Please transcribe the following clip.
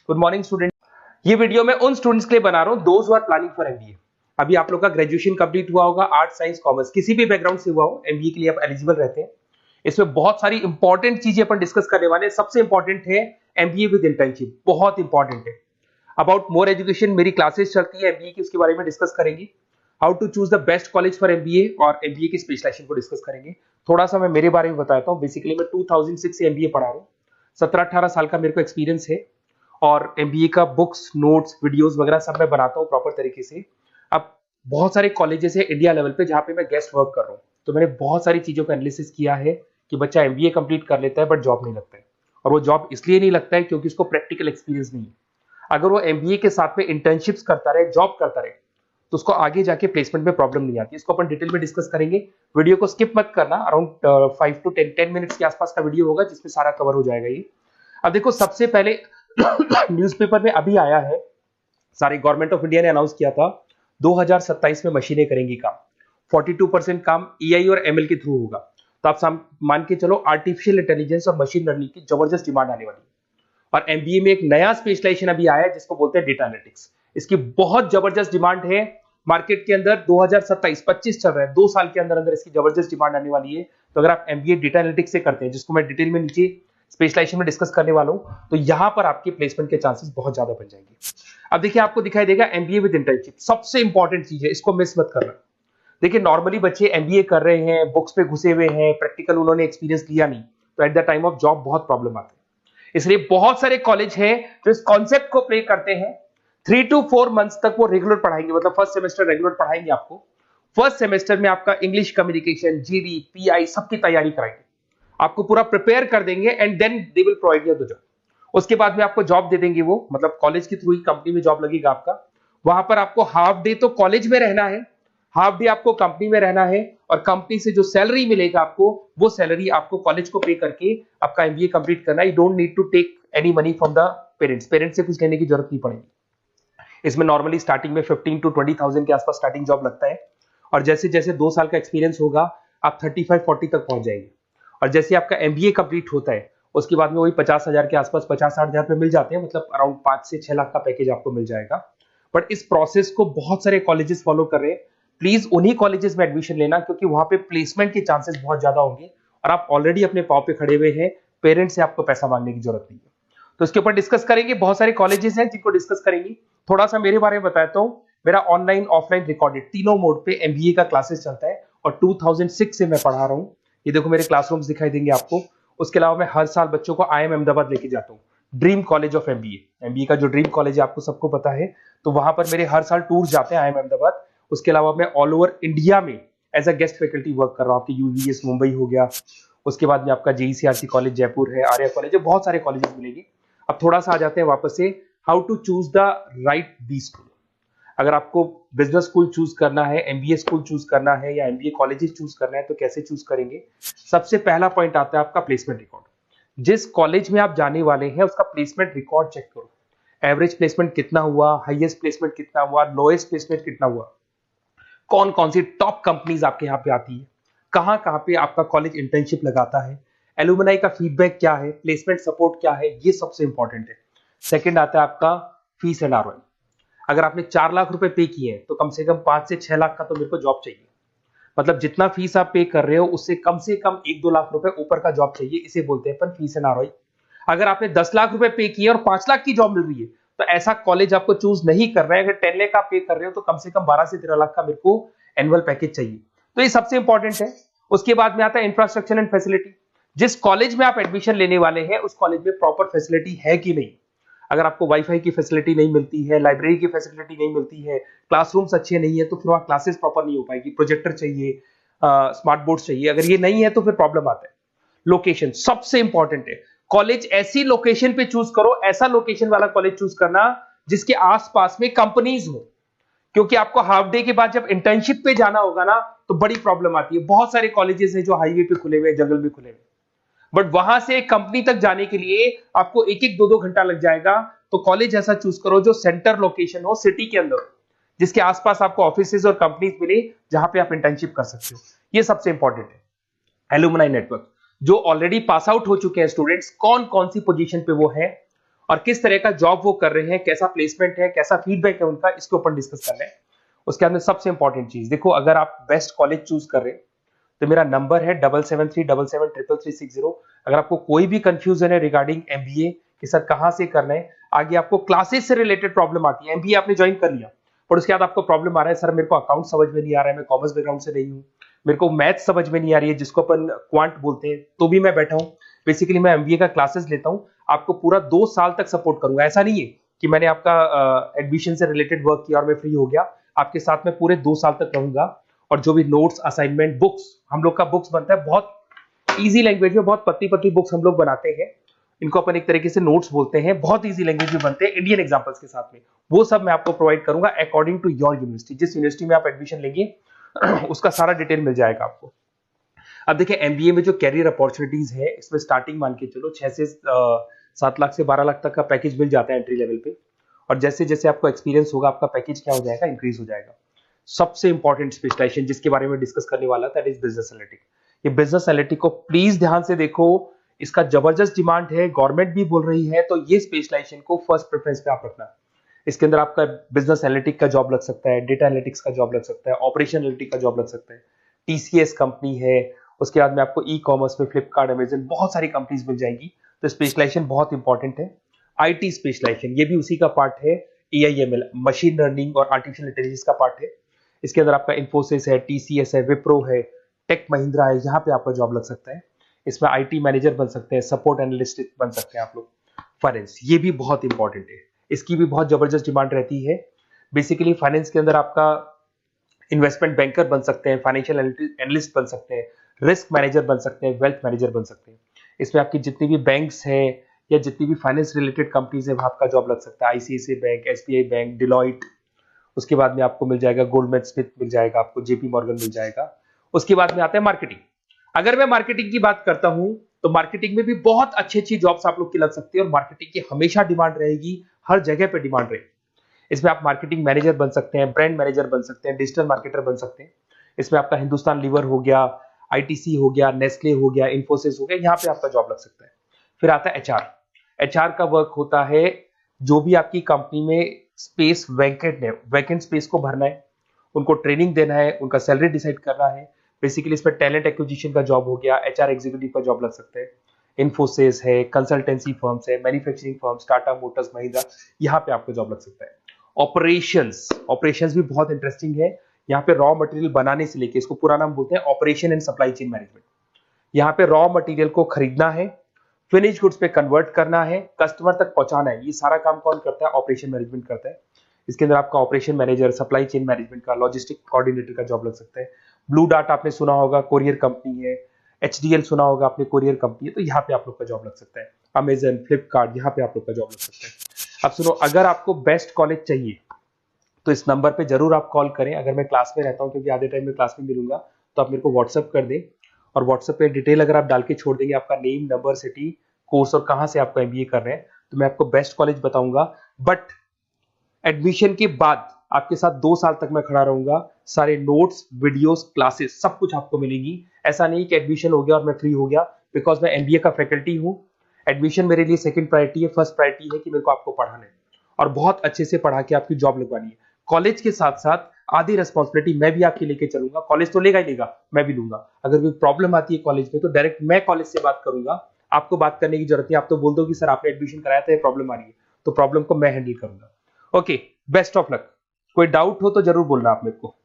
Good morning student. ये video मैं उन स्टूडेंट्स के लिए बना रहा हूं those who are planning for MBA. अभी आप लोग का ग्रेजुएशन कंप्लीट हुआ होगा, आर्ट साइंस कॉमर्स किसी भी बैकग्राउंड से हुआ हो, एमबीए के लिए आप एलिजिबल रहते हैं। इसमें बहुत सारी इंपॉर्टेंट चीजें अपन डिस्कस करने वाले हैं। सबसे इंपॉर्टेंट है एमबीए विद इंटर्नशिप, बहुत इंपॉर्टेंट है। अबाउट मोर एजुकेशन मेरी क्लासेस चलती है एमबीए की, उसके बारे में डिस्कस करेंगे। How to choose the best college for MBA और एमबीए की स्पेशलाइजेशन को डिस्कस करेंगे। थोड़ा सा मैं मेरे बारे में बताता हूँ। बेसिकली मैं 2006 से एमबीए पढ़ा रहा हूँ। 17-18 साल का मेरे को एक्सपीरियंस है और एमबीए का बुक्स, नोट्स, वीडियोस वगैरह सब मैं बनाता हूँ प्रॉपर तरीके से। अब बहुत सारे कॉलेजेस है इंडिया लेवल पे जहाँ पे मैं गेस्ट वर्क कर रहा हूँ, तो मैंने बहुत सारी चीजों का एनालिसिस किया है कि बच्चा एमबीए कंप्लीट कर लेता है बट जॉब नहीं लगता है। और वो जॉब इसलिए नहीं लगता है क्योंकि उसको प्रैक्टिकल एक्सपीरियंस नहीं है। अगर वो एमबीए के साथ में इंटर्नशिप्स करता रहे, जॉब करता रहे, तो उसको आगे जाके प्लेसमेंट में प्रॉब्लम नहीं आती। इसको अपन डिटेल में डिस्कस करेंगे। वीडियो को स्किप मत करना। अराउंड 5 to 10 मिनट्स के आसपास का वीडियो होगा जिसमें सारा कवर हो जाएगा ये। अब देखो, सबसे पहले न्यूज़पेपर में अभी आया है, सारी गवर्नमेंट ऑफ इंडिया ने अनाउंस किया था 2027 में मशीनें करेंगी काम। 42% काम एआई और एमएल के थ्रू होगा। तो आप मान के चलो आर्टिफिशियल इंटेलिजेंस और मशीन लर्निंग की जबरदस्त डिमांड आने वाली है। और एमबीए में एक नया स्पेशलाइजेशन अभी आया है जिसको बोलते हैं डेटा एनालिटिक्स। इसकी बहुत जबरदस्त डिमांड है मार्केट के अंदर। 2027-25 चल रहा है, 2 साल के अंदर अंदर इसकी जबरदस्त डिमांड आने वाली है। तो अगर आप एमबीए डेटा एनालिटिक्स से करते हैं, जिसको मैं डिटेल में नीचे स्पेशलाइजेशन में डिस्कस करने वाला हूं, तो यहां पर आपके प्लेसमेंट के चांसेस बहुत ज्यादा बन जाएंगे। अब देखिए, आपको दिखाई देगा एमबीए विद इंटर्नशिप सबसे इंपॉर्टेंट चीज है, इसको मिस मत करना। देखिए, नॉर्मली बच्चे एमबीए कर रहे हैं, बुक्स पे घुसे हुए हैं, प्रैक्टिकल उन्होंने एक्सपीरियंस लिया नहीं, तो at the time of job बहुत प्रॉब्लम आती है। इसलिए बहुत सारे कॉलेज हैं जो इस कॉन्सेप्ट को प्ले करते हैं। 3 to 4 मंथ्स तक वो रेगुलर पढ़ाएंगे, मतलब फर्स्ट सेमेस्टर रेगुलर पढ़ाएंगे आपको। फर्स्ट सेमेस्टर में आपका इंग्लिश कम्युनिकेशन, जीडी, पीआई सबकी तैयारी कराएंगे, आपको पूरा प्रिपेयर कर देंगे and then they will provide you the job. उसके बाद में आपको जॉब दे देंगे वो, मतलब कॉलेज के थ्रू ही कंपनी में जॉब लगेगा आपका। वहां पर आपको हाफ डे तो कॉलेज में रहना है, हाफ डे आपको कंपनी में रहना है, और कंपनी से जो सैलरी मिलेगा आपको, वो सैलरी आपको कॉलेज को पे करके आपका एमबीए कंप्लीट करना है। You don't need to take any money from the parents से कुछ लेने की जरूरत नहीं पड़ेगी। इसमें नॉर्मली स्टार्टिंग में 15 to 20,000 के आसपास स्टार्टिंग जॉब लगता है, और जैसे जैसे 2 साल का एक्सपीरियंस होगा आप 35-40 तक पहुंच जाएंगे। और जैसे आपका एमबीए कंप्लीट होता है उसके बाद में वही 50,000 के आसपास, 50-60 हजार पे मिल जाते हैं, मतलब अराउंड 5 से 6 लाख का पैकेज आपको मिल जाएगा। बट इस प्रोसेस को बहुत सारे कॉलेजेस फॉलो कर रहे हैं। प्लीज उन्हीं कॉलेजेस में एडमिशन लेना, क्योंकि वहां पे प्लेसमेंट के चांसेस बहुत ज्यादा होंगे और आप ऑलरेडी अपने पांव पे खड़े हुए हैं, पेरेंट्स से आपको पैसा मांगने की जरूरत नहीं है। तो इसके ऊपर डिस्कस करेंगे। बहुत सारे कॉलेजेस हैं जिनको डिस्कस करेंगे। थोड़ा सा मेरे बारे में बताता हूँ। मेरा ऑनलाइन, ऑफलाइन, रिकॉर्डेड तीनों मोड पे एमबीए का क्लासेस चलता है और 2006 से मैं पढ़ा रहा हूँ। ये देखो मेरे क्लासरूम्स दिखाई देंगे आपको। उसके अलावा मैं हर साल बच्चों को आईएम अहमदाबाद लेके जाता हूँ, dream college of MBA. MBA का जो ड्रीम कॉलेज है आपको सबको पता है, तो वहां पर मेरे हर साल टूर जाते हैं आईएम अहमदाबाद। उसके अलावा मैं ऑल ओवर इंडिया में as a guest faculty work कर रहा हूँ। आपके यूवीएस मुंबई हो गया, उसके बाद में आपका जेईसीआरसी कॉलेज जयपुर है, आर्या कॉलेज है, बहुत सारे कॉलेजेस मिलेंगे। अब थोड़ा सा आ जाते हैं वापस से, how to choose the right B school. अगर आपको बिजनेस स्कूल चूज करना है, एमबीए स्कूल चूज करना है, या एमबीए कॉलेजेस चूज करना है, तो कैसे चूज करेंगे। सबसे पहला पॉइंट आता है आपका प्लेसमेंट रिकॉर्ड। जिस कॉलेज में आप जाने वाले हैं उसका प्लेसमेंट रिकॉर्ड चेक करो। एवरेज प्लेसमेंट कितना हुआ, हाईएस्ट प्लेसमेंट कितना हुआ, लोएस्ट प्लेसमेंट कितना हुआ, कौन कौन सी टॉप कंपनीज आपके यहाँ पे आती है, कहाँ कहाँ पे आपका कॉलेज इंटर्नशिप लगाता है, एलुमनाई का फीडबैक क्या है, प्लेसमेंट सपोर्ट क्या है, ये सबसे इंपॉर्टेंट है। सेकंड आता है आपका फीस एंड आरओआई। अगर आपने 4 लाख रुपए पे किए हैं तो कम से कम 5 से 6 लाख का तो मेरे को जॉब चाहिए। मतलब जितना फीस आप पे कर रहे हो उससे कम 1-2 लाख रुपए ऊपर का जॉब चाहिए। इसे बोलते हैं अपन फीस एंड आरओआई। अगर आपने 10 लाख रुपए पे किए और 5 लाख की जॉब मिल रही है तो ऐसा कॉलेज आपको चूज नहीं कर रहा है। अगर 10 लाख आप पे कर रहे हो तो कम से कम 12 से 13 लाख का मेरे को एनुअल पैकेज चाहिए। तो ये सबसे इंपॉर्टेंट है। उसके बाद में आता है इंफ्रास्ट्रक्चर एंड फैसिलिटी। जिस कॉलेज में आप एडमिशन लेने वाले हैं उस कॉलेज में प्रॉपर फैसिलिटी है कि नहीं। अगर आपको वाईफाई की फैसिलिटी नहीं मिलती है, लाइब्रेरी की फैसिलिटी नहीं मिलती है, क्लासरूम्स अच्छे नहीं है, तो फिर वहां क्लासेस प्रॉपर नहीं हो पाएगी। प्रोजेक्टर चाहिए, स्मार्ट बोर्ड चाहिए। अगर ये नहीं है तो फिर प्रॉब्लम आता है। लोकेशन सबसे इंपॉर्टेंट है। कॉलेज ऐसी लोकेशन पे चूज करो, ऐसा लोकेशन वाला कॉलेज चूज करना जिसके आसपास में कंपनीज हो, क्योंकि आपको हाफ डे के बाद जब इंटर्नशिप पे जाना होगा ना तो बड़ी प्रॉब्लम आती है। बहुत सारे कॉलेजेस हैं जो हाईवे पे खुले हुए, जंगल में खुले हुए, बट वहां से कंपनी तक जाने के लिए आपको 1-2 घंटा लग जाएगा। तो कॉलेज ऐसा चूज करो जो सेंटर लोकेशन हो, सिटी के अंदर, जिसके आसपास आपको ऑफिसेज और कंपनीज मिले जहां पे आप इंटर्नशिप कर सकते हो। ये सबसे इंपॉर्टेंट है। एलुमनाई नेटवर्क, जो ऑलरेडी पास आउट हो चुके हैं स्टूडेंट्स, कौन कौन सी पोजीशन पे वो है और किस तरह का जॉब वो कर रहे हैं, कैसा प्लेसमेंट है, कैसा फीडबैक है उनका, इसके ऊपर डिस्कस करना है। उसके अंदर सबसे इंपॉर्टेंट चीज देखो, अगर आप बेस्ट कॉलेज चूज कर रहे हैं तो मेरा नंबर है 7737733360। अगर आपको कोई भी कंफ्यूजन है रिगार्डिंग एमबीए कि सर कहां से करना है, आगे आपको क्लासेस से रिलेटेड प्रॉब्लम आती है, एमबीए आपने ज्वाइन कर लिया पर उसके बाद आपको प्रॉब्लम आ रहा है सर मेरे को अकाउंट समझ में नहीं आ रहा है, मैं कॉमर्स बैकग्राउंड से नहीं हूँ, मेरे को मैथ समझ में नहीं आ रही है जिसको अपन क्वांट बोलते हैं, तो भी मैं बैठा हूँ। बेसिकली मैं एमबीए का क्लासेस लेता हूँ, आपको पूरा 2 साल तक सपोर्ट करूंगा। ऐसा नहीं है कि मैंने आपका एडमिशन से रिलेटेड वर्क किया और मैं फ्री हो गया, आपके साथ में पूरे 2 साल तक रहूंगा। और जो भी नोट्स, असाइनमेंट, बुक्स, हम लोग का बुक्स बनता है बहुत इजी लैंग्वेज में, बहुत पतली पतली बुक्स हम लोग बनाते हैं, इनको अपन एक तरीके से नोट्स बोलते हैं, बहुत इजी लैंग्वेज में बनते हैं इंडियन एग्जांपल्स के साथ में। वो सब मैं आपको प्रोवाइड करूंगा अकॉर्डिंग टू योर यूनिवर्सिटी, जिस यूनिवर्सिटी में आप एडमिशन लेंगे उसका सारा डिटेल मिल जाएगा आपको। अब देखिए एमबीए में जो कैरियर अपॉर्चुनिटीज है, इसमें स्टार्टिंग मान के चलो 6 से 7 लाख से 12 लाख तक का पैकेज मिल जाता है एंट्री लेवल पे। और जैसे जैसे आपको एक्सपीरियंस होगा आपका पैकेज क्या हो जाएगा, इंक्रीज हो जाएगा। सबसे इंपॉर्टेंट स्पेशलाइजेशन जिसके बारे में डिस्कस करने वाला था, दैट इज बिजनेस एनालिटिक। ये बिजनेस एनालिटिक को प्लीज ध्यान से देखो, इसका जबरदस्त डिमांड है, गवर्नमेंट भी बोल रही है, तो ये स्पेशलाइजेशन को फर्स्ट प्रेफरेंस पे आप रखना। इसके अंदर आपका बिजनेस एनालिटिक का जॉब लग सकता है, डेटा एनालिटिक्स का जॉब लग सकता है, ऑपरेशन एनालिटिक का जॉब लग सकता है, टीसीएस कंपनी है, उसके बाद में आपको ई कॉमर्स में फ्लिपकार्ट, अमेजन, बहुत सारी कंपनीज मिल जाएंगी। तो स्पेशलाइजेशन बहुत इंपॉर्टेंट है। आईटी स्पेशलाइजेशन ये भी उसी का पार्ट है, एआईएमएल, मशीन लर्निंग और आर्टिफिशियल इंटेलिजेंस का पार्ट है। इसके अंदर आपका इन्फोसिस है, टीसीएस है, विप्रो है, टेक महिंद्रा है, यहाँ पे आपका जॉब लग सकता है। इसमें आईटी मैनेजर बन सकते हैं, सपोर्ट एनालिस्ट बन सकते हैं आप लोग। फाइनेंस ये भी बहुत इंपॉर्टेंट है, इसकी भी बहुत जबरदस्त डिमांड रहती है। बेसिकली फाइनेंस के अंदर आपका इन्वेस्टमेंट बैंकर बन सकते हैं, फाइनेंशियल एनालिस्ट बन सकते हैं, रिस्क मैनेजर बन सकते हैं, वेल्थ मैनेजर बन सकते हैं। इसमें आपकी जितनी भी बैंक्स हैं या जितनी भी फाइनेंस रिलेटेड कंपनीज है वहां आपका जॉब लग सकता है, ICICI bank, SBI bank, Deloitte, उसके बाद में आपको मिल जाएगा गोल्डमैन स्मिथ मिल जाएगा, आपको जेपी मॉर्गन मिल जाएगा। उसके बाद में आता है मार्केटिंग। अगर मैं मार्केटिंग की बात करता हूं तो मार्केटिंग में भी बहुत अच्छी अच्छी जॉब्स आप लोग की लग सकती है, और मार्केटिंग की हमेशा डिमांड रहेगी, हर जगह पे डिमांड रहेगी। इसमें आप मार्केटिंग मैनेजर बन सकते हैं, ब्रांड मैनेजर बन सकते हैं, डिजिटल मार्केटर बन सकते हैं। इसमें आपका हिंदुस्तान लीवर हो गया, आईटीसी हो गया, नेस्ले हो गया, इन्फोसिस हो गया, यहाँ पे आपका जॉब लग सकता है। फिर आता है एचआर। एचआर का वर्क होता है जो भी आपकी कंपनी में स्पेस वैकेंट है, वैकेंट स्पेस को भरना है, उनको ट्रेनिंग देना है, उनका सैलरी डिसाइड करना है। बेसिकली इसमें टैलेंट एक्विजिशन का जॉब हो गया, एचआर एग्जीक्यूटिव का जॉब लग सकता है। इन्फोसिस है, कंसल्टेंसी फर्म्स है, manufacturing firms, Tata Motors, Mahindra, यहाँ पे आपको जॉब लग सकता है। ऑपरेशंस, ऑपरेशंस भी बहुत इंटरेस्टिंग है। यहाँ पे रॉ मटेरियल बनाने से लेके, इसको पूरा नाम बोलते हैं operation and supply chain management. यहाँ पे रॉ मटेरियल को खरीदना है, फिनिश गुड्स पे कन्वर्ट करना है, कस्टमर तक पहुंचाना है, ये सारा काम कौन करता है, ऑपरेशन मैनेजमेंट करता है। इसके अंदर आपका operation manager, supply chain management का, लॉजिस्टिक कोऑर्डिनेटर का जॉब लग सकता है। ब्लू डार्ट आपने सुना होगा, कोरियर कंपनी है। एचडीएल सुना होगा आपने, कोरियर कंपनी है, तो यहाँ पे आप लोग का जॉब लग सकता है। अमेजन, फ्लिपकार्ट, यहाँ पे आप लोग का जॉब लग सकता है। अब सुनो, अगर आपको बेस्ट कॉलेज चाहिए तो इस नंबर पे जरूर आप कॉल करें। अगर मैं क्लास में रहता हूँ, क्योंकि आधे टाइम में क्लास में मिलूंगा, तो आप मेरे को व्हाट्सअप कर दें, और व्हाट्सएप पे डिटेल अगर आप डाल के छोड़ देंगे, आपका नेम, नंबर, सिटी, कोर्स और कहां से आपको एमबीए कर रहे हैं, तो मैं आपको बेस्ट कॉलेज बताऊंगा। बट एडमिशन के बाद आपके साथ 2 साल तक मैं खड़ा रहूंगा, सारे नोट्स, वीडियोस, क्लासेस सब कुछ आपको मिलेगी। ऐसा नहीं कि एडमिशन हो गया और मैं फ्री हो गया, बिकॉज मैं एमबीए का फैकल्टी हूं। एडमिशन मेरे लिए सेकंड प्रायोरिटी है, फर्स्ट प्रायोरिटी है कि मेरे को आपको पढ़ाना है और बहुत अच्छे से पढ़ा के आपकी जॉब लगवानी है। कॉलेज के साथ साथ आधी रिस्पॉन्सिबिलिटी मैं भी आपकी लेके चलूंगा, कॉलेज तो लेगा ही लेगा, मैं भी लूंगा। अगर कोई प्रॉब्लम आती है कॉलेज में तो डायरेक्ट मैं कॉलेज से बात करूंगा, आपको बात करने की जरूरत नहीं। आप तो बोल दो कि सर आपने एडमिशन कराया था, ये प्रॉब्लम आ रही है, तो प्रॉब्लम को मैं हैंडल करूंगा। Okay, best of luck. कोई डाउट हो तो जरूर बोलना आप मेरे को।